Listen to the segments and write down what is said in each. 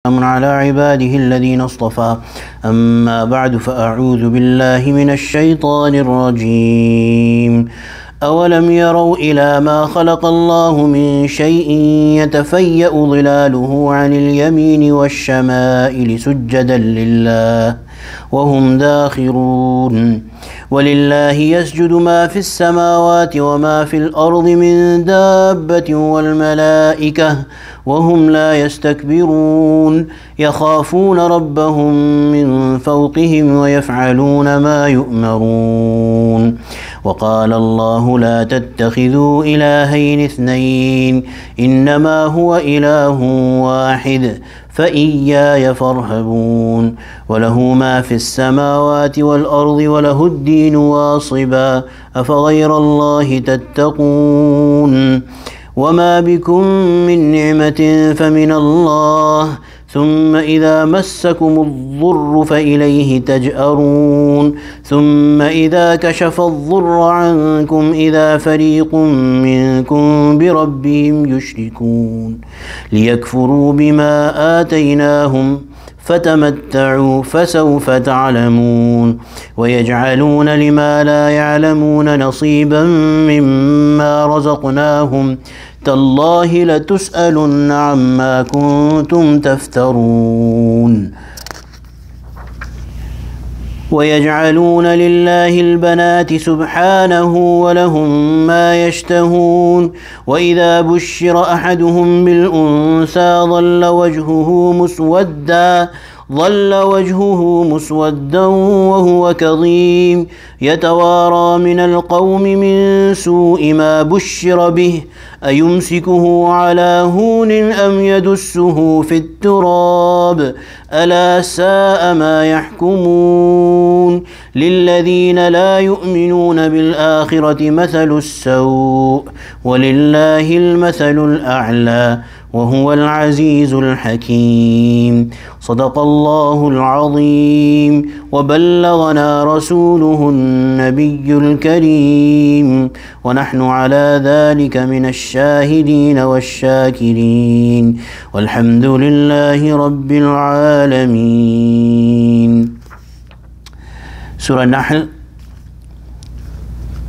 على عباده الذين اصطفى أما بعد فأعوذ بالله من الشيطان الرجيم أولم يروا إلى ما خلق الله من شيء يتفيأ ظلاله عن اليمين والشمائل سجدا لله وهم داخرون ولله يسجد ما في السماوات وما في الأرض من دابة والملائكة وهم لا يستكبرون يخافون ربهم من فوقهم ويفعلون ما يؤمرون وقال الله لا تتخذوا إلهين اثنين إنما هو إله واحد فإياي فارهبون وله ما في السماوات والأرض وله الدين واصبا أفغير الله تتقون وما بكم من نعمة فمن الله ثم إذا مسكم الضر فإليه تجأرون ثم إذا كشف الضر عنكم إذا فريق منكم بربهم يشركون ليكفروا بما آتيناهم فتمتعوا فسوف تعلمون ويجعلون لما لا يعلمون نصيبا مما رزقناهم تالله لتسألن عما كنتم تفترون ويجعلون لله البنات سبحانه ولهم ما يشتهون وإذا بشر أحدهم بالأنثى ظل وجهه مسودا وهو كظيم يتوارى من القوم من سوء ما بشر به أيمسكه على هون أم يدسه في التراب ألا ساء ما يحكمون للذين لا يؤمنون بالآخرة مثل السوء ولله المثل الأعلى وهو العزيز الحكيم صدق الله العظيم وبلغنا رسوله النبي الكريم ونحن على ذلك من الشاهدين والشاكرين والحمد لله رب العالمين. Surah Nahl.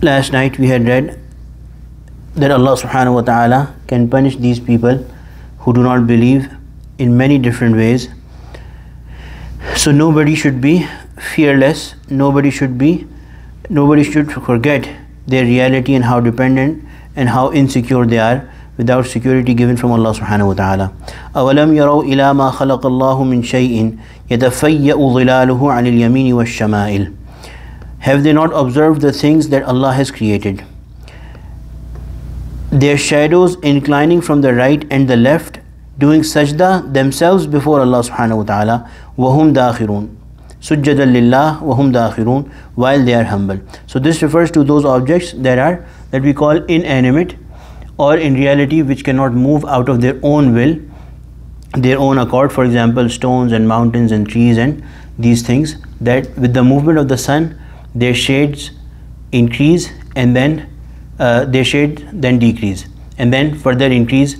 Last night we had read that Allah subhanahu wa ta'ala can punish these people who do not believe in many different ways. So nobody should be fearless, nobody should forget their reality and how dependent and how insecure they are without security given from Allah subhanahu wa ta'ala. أَوَلَمْ يَرَوْا إِلَى مَا خَلَقَ اللَّهُ مِنْ شَيْءٍ يَتَفَيَّأُ ظِلَالُهُ عَنِ الْيَمِينِ وَالشَّمَائِلِ. Have they not observed the things that Allah has created? Their shadows inclining from the right and the left, doing sajda themselves before Allah subhanahu wa ta'ala, وَهُمْ دَاخِرُونَ سُجَّدًا لِلَّهِ وَهُمْ دَاخِرُونَ, while they are humble. So this refers to those objects that we call inanimate, or in reality which cannot move out of their own will, their own accord. For example, stones and mountains and trees and these things, that with the movement of the sun their shades increase and then their shade then decrease and then further increase.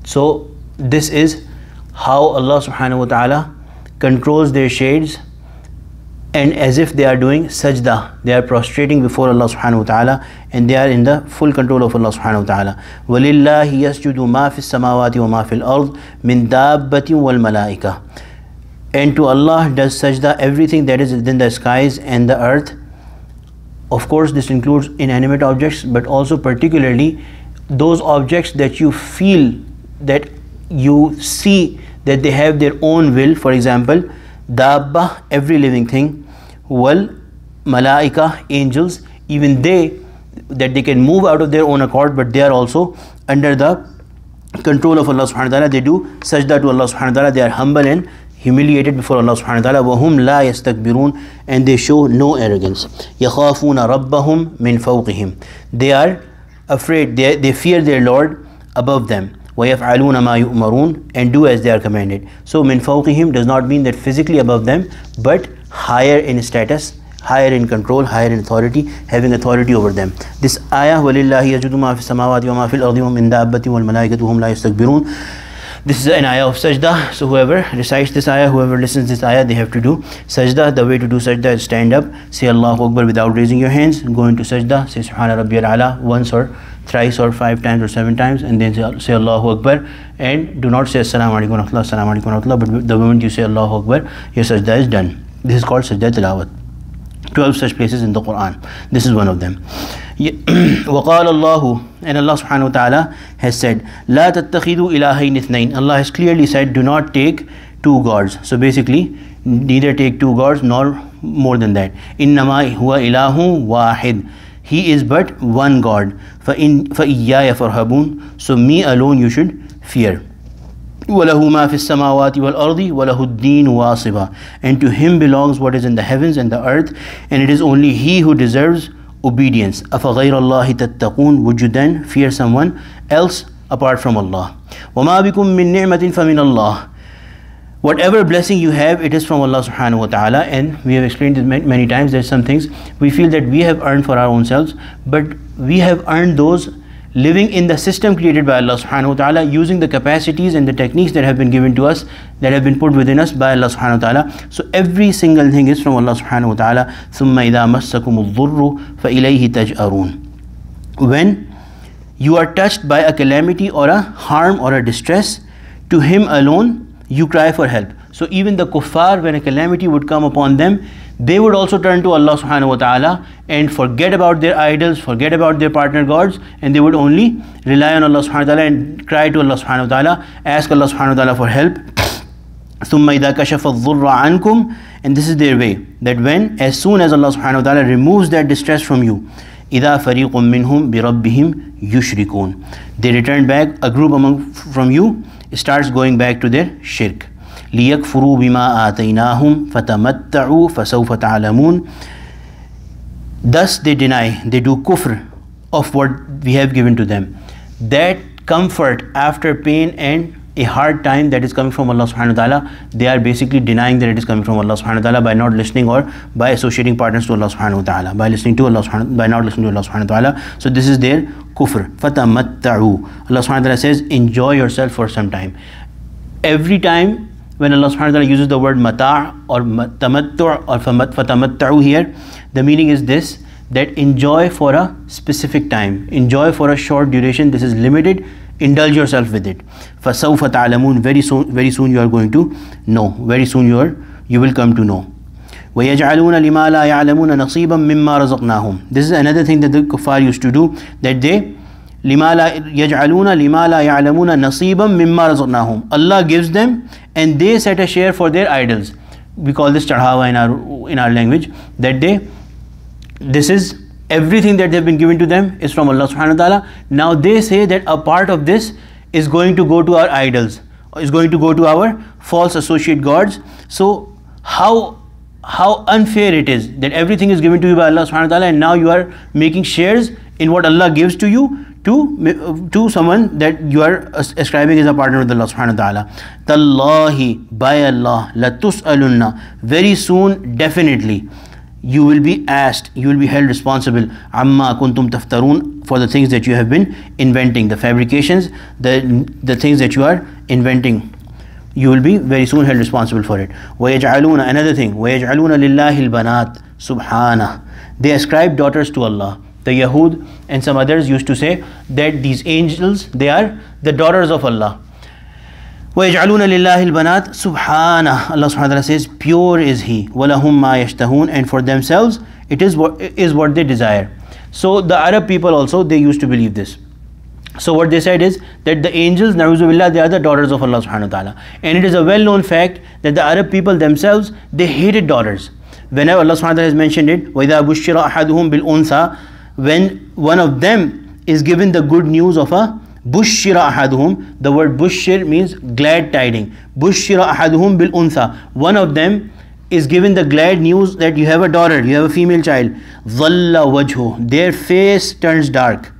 So this is how Allah subhanahu wa ta'ala controls their shades, and as if they are doing sajda, they are prostrating before Allah subhanahu wa ta'ala, and they are in the full control of Allah subhanahu wa ta'ala. وَلِلَّهِ يَسْجُدُ مَا فِي السَّمَاوَاتِ وَمَا فِي الْأَرْضِ مِنْ دَابَّةٍ وَالْمَلَائِكَةِ. And to Allah does sajda everything that is within the skies and the earth. Of course, this includes inanimate objects, but also particularly those objects that you feel, that you see that they have their own will. For example, dabba, every living thing, wal malaika, angels, even they can move out of their own accord, but they are also under the control of Allah subhanahu wa ta'ala. They do sajda to Allah subhanahu wa ta'ala, they are humble and humiliated before Allah subhanahu wa ta'ala. وَهُمْ لَا يَسْتَكْبِرُونَ, and they show no arrogance. يَخَافُونَ رَبَّهُمْ مِنْ فَوْقِهِمْ, they are afraid, they fear their Lord above them. وَيَفْعَلُونَ مَا يُؤْمَرُونَ, and do as they are commanded. So مِنْ فَوْقِهِمْ does not mean that physically above them, but higher in status, higher in control, higher in authority, having authority over them. This ayah, وَلِلَّهِ يَسْجُدُ مَا فِي السَّمَاوَاتِ وَمَا فِي الْأَرْضِ وَمِنْ دَابَّةٍ وَالْمَلَائِكَةُ هُمْ لَا يَسْتَكْبِرُونَ, This is an ayah of sajda. So whoever recites this ayah, whoever listens this ayah, they have to do sajda. The way to do sajda is stand up, say Allahu Akbar without raising your hands, go into sajda, say Subhana Rabbiyal Ala once or thrice or 5 times or 7 times, and then say Allahu Akbar, and do not say Assalamu alaikum wa rahmatullah, Assalamu alaikum wa rahmatullah, but the moment you say Allahu Akbar, your sajda is done. This is called sajda tilawat. 12 such places in the Quran. This is one of them. وَقَالَ اللَّهُ, and Allah subhanahu wa ta'ala has said, لَا تَتَّخِذُوا إِلَهَيْنِ اثْنَيْنِ. Allah has clearly said, do not take two gods. So basically, neither take two gods nor more than that. إِنَّمَا هُوَ إِلَهٌ وَاحِدٌ. He is but one God. فَإِيَّايَ فَارْهَبُونَ. So me alone you should fear. وَلَهُ مَا فِي السَّمَاوَاتِ وَالْأَرْضِ وَلَهُ الدِّينُ وَاصِبًا. And to him belongs what is in the heavens and the earth, and it is only he who deserves obedience. أَفَغَيْرَ اللَّهِ تَتَّقُونَ. Would you then fear someone else apart from Allah? وَمَا بِكُم مِّن نِعْمَةٍ فَمِنَ اللَّهِ. Whatever blessing you have, it is from Allah subhanahu wa ta'ala. And we have explained this many times. There's some things we feel that we have earned for our own selves, but we have earned those living in the system created by Allah subhanahu wa ta'ala, using the capacities and the techniques that have been given to us, that have been put within us by Allah subhanahu wa ta'ala. So every single thing is from Allah subhanahu wa ta'ala. ثُمَّ إِذَا مَسَّكُمُ الضُّرُّ فَإِلَيْهِ تَجْأَرُونَ. When you are touched by a calamity or a harm or a distress, to him alone you cry for help. So even the kuffar, when a calamity would come upon them, they would also turn to Allah subhanahu wa ta'ala and forget about their idols, forget about their partner gods, and they would only rely on Allah subhanahu wa ta'ala and cry to Allah subhanahu wa ta'ala, ask Allah subhanahu wa ta'ala for help. ثُمَّ إِذَا كَشَفَ الضُّرَّ عَنْكُمْ. And this is their way, that when, as soon as Allah subhanahu wa ta'ala removes that distress from you, إِذَا فَرِيقٌ مِّنْهُمْ بِرَبِّهِمْ يُشْرِكُونَ. They return back, a group from you starts going back to their shirk. لِيَكْفُرُوا بِمَا آتَيْنَاهُمْ فَتَمَتَّعُوا فَسَوْفَ تَعْلَمُونَ. Thus they deny, they do kufr of what we have given to them. That comfort after pain and a hard time that is coming from Allah subhanahu wa ta'ala, they are basically denying that it is coming from Allah subhanahu wa ta'ala by not listening or by associating partners to Allah subhanahu wa ta'ala, by not listening to Allah subhanahu wa ta'ala. So this is their kufr. فَتَمَتَّعُوا. Allah subhanahu wa ta'ala says, enjoy yourself for some time. Every time when Allah subhanahu wa ta'ala uses the word mata' or tamattu' or fatamatta'u here, the meaning is this, that enjoy for a specific time, enjoy for a short duration. This is limited. Indulge yourself with it. فَسَوْفَ تَعْلَمُونَ. Very soon you are going to know. Very soon you will come to know. وَيَجْعَلُونَ لِمَا لَا يَعْلَمُونَ نَصِيبًا مِمَّا رَزَقْنَاهُم. This is another thing that the kuffar used to do, that they يَجْعَلُونَ لِمَا لَا يَعْلَمُونَ نَصِيبًا مِمَّا رَزَقْنَاهُم. Allah gives them and they set a share for their idols. We call this chadhawa in our language, that this is everything that they've been given to them is from Allah subhanahu wa ta'ala. Now they say that a part of this is going to go to our idols, is going to go to our false associate gods. So how unfair it is that everything is given to you by Allah subhanahu wa ta'ala, and now you are making shares in what Allah gives to you to someone that you are ascribing as a partner with Allah subhanahu wa ta'ala. Tallahi, by Allah, la tus'alunna. Very soon, definitely, you will be asked, you will be held responsible, amma kuntum taftarun, for the things that you have been inventing, the fabrications, the things that you are inventing. You will be very soon held responsible for it. وَيَجْعَلُونَ, another thing, وَيَجْعَلُونَ لِلَّهِ الْبَنَاتِ سُبْحَانَهُ. They ascribe daughters to Allah. The Yahud and some others used to say that these angels, they are the daughters of Allah. وَيَجْعَلُونَ لِلَّهِ الْبَنَاتِ سُبْحَانَهُ. Allah subhanahu wa ta'ala says, pure is He. وَلَهُمْ مَا يَشْتَهُونَ. And for themselves, it is what they desire. So the Arab people also, they used to believe this. So what they said is that the angels, na'uzubillah, they are the daughters of Allah subhanahu wa ta'ala. And it is a well-known fact that the Arab people themselves, they hated daughters. Whenever Allah subhanahu wa ta'ala has mentioned it, وَإِذَا بُشِّرَ أَحَدُهُمْ بِالْأُنْثَى, when one of them is given the good news of a bushira ahaduhum, the word bushir means glad tiding. Bushira ahaduhum bil untha. One of them is given the glad news that you have a daughter, you have a female child. Dhalla wajhu, their face turns dark.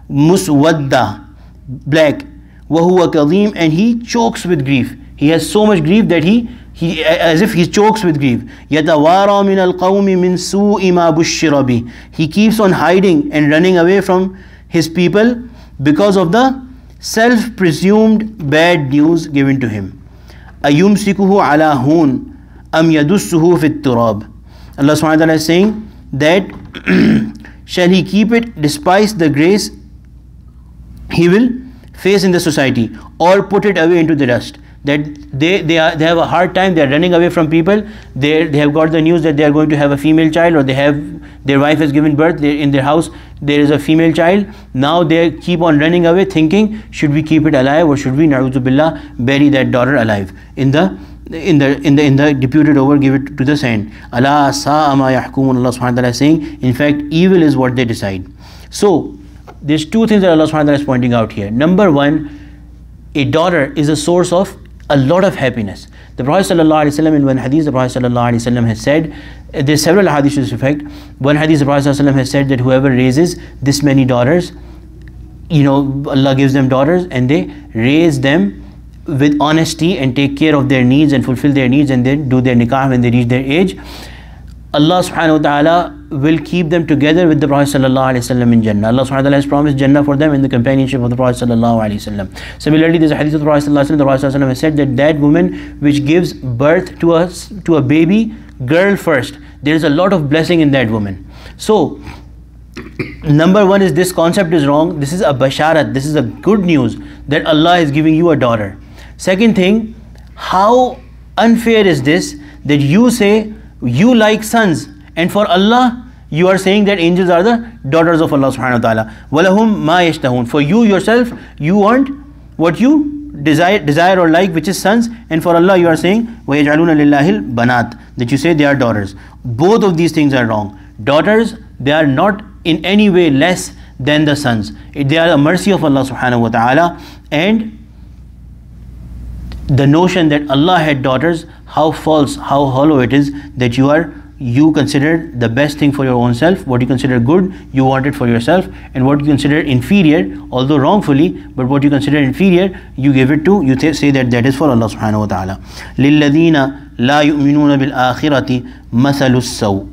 Muswadda, black. Wahuwa kadhim, and he chokes with grief. He has so much grief that he as if he chokes with grief. Yatawara min al-qawmi min su'i ma bushira bi. He keeps on hiding and running away from his people because of the self-presumed bad news given to him. أَيُمْسِكُهُ عَلَى هُونٍ أَمْ يَدُسُّهُ فِي التُّرَابِ. Allah subhanahu wa ta'ala is saying that shall he keep it despite the grace he will face in the society, or put it away into the dust? That they have a hard time, they are running away from people, they have got the news that they are going to have a female child, or their wife has given birth, in their house there is a female child. Now they keep on running away thinking, should we keep it alive, or should we, na'udhu billah, bury that daughter alive in the deputed over, give it to the sand. Allah sa'a ma yahkumun. Allah subhanahu wa ta'ala is saying, in fact, evil is what they decide. So there's two things that Allah subhanahu wa ta'ala is pointing out here. Number one, a daughter is a source of a lot of happiness. The Prophet ﷺ, in one hadith, the Prophet ﷺ has said, there's several hadiths to this effect. One hadith, the Prophet ﷺ has said that whoever raises this many daughters, Allah gives them daughters, and they raise them with honesty and take care of their needs and fulfill their needs, and then do their nikah when they reach their age, Allah subhanahu wa ta'ala will keep them together with the Prophet sallallahu alaihi wasallam in Jannah. Allah subhanahu wa ta'ala has promised Jannah for them in the companionship of the Prophet sallallahu alaihi wasallam. Similarly, there's a hadith of the Prophet sallallahu alaihi wasallam. The Prophet sallallahu alaihi wasallam has said that woman which gives birth to a baby girl first, there is a lot of blessing in that woman. So number one is, this concept is wrong. This is a basharat, this is a good news that Allah is giving you a daughter. Second thing, how unfair is this, that you say you like sons, and for Allah you are saying that angels are the daughters of Allah subhanahu wa ta'ala. وَلَهُمْ مَا يَشْتَهُونَ. For you yourself, you want what you desire or like, which is sons, and for Allah you are saying وَيَجْعَلُونَ لِلَّهِ الْبَنَاتِ, that you say they are daughters. Both of these things are wrong. Daughters, they are not in any way less than the sons. They are a mercy of Allah subhanahu wa ta'ala. And the notion that Allah had daughters, how false, how hollow it is, that you consider the best thing for your own self. What you consider good, you want it for yourself, and what you consider inferior, although wrongfully, but what you consider inferior, you give it to, you say that is for Allah subhanahu wa ta'ala. لِلَّذِينَ لَا يُؤْمِنُونَ بِالْآخِرَةِ مَثَلُ السَّوْءِ.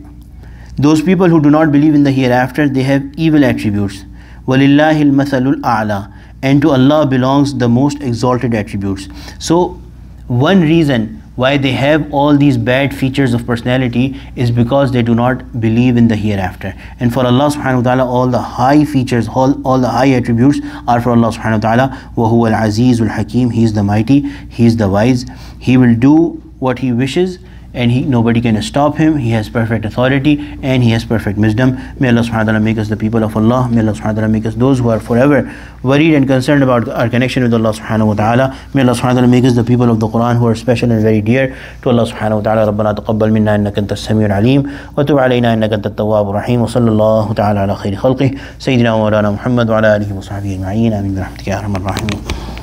Those people who do not believe in the hereafter, they have evil attributes. وَلِلَّهِ الْمَثَلُ الْأَعْلَى. And to Allah belongs the most exalted attributes. So one reason why they have all these bad features of personality is because they do not believe in the hereafter. And for Allah subhanahu wa ta'ala, all the high features, all the high attributes are for Allah subhanahu wa ta'ala. وَهُوَ الْعَزِيزُ الْحَكِيمُ. He is the mighty, He is the wise. He will do what He wishes, and nobody can stop Him. He has perfect authority, and He has perfect wisdom. May Allah subhanahu wa ta'ala make us the people of Allah. May Allah subhanahu wa ta'ala make us those who are forever worried and concerned about our connection with Allah subhanahu wa ta'ala. May Allah subhanahu wa ta'ala make us the people of the Quran who are special and very dear to Allah subhanahu wa ta'ala. ربنا تقبل منا إنك أنت السميع العليم وتب علينا إنك أنت التواب الرحيم وصلى الله تعالى على خير خلقه سيدنا ومولانا محمد وعلى آله وصحبه أجمعين آمين برحمتك يا أرحم الراحمين.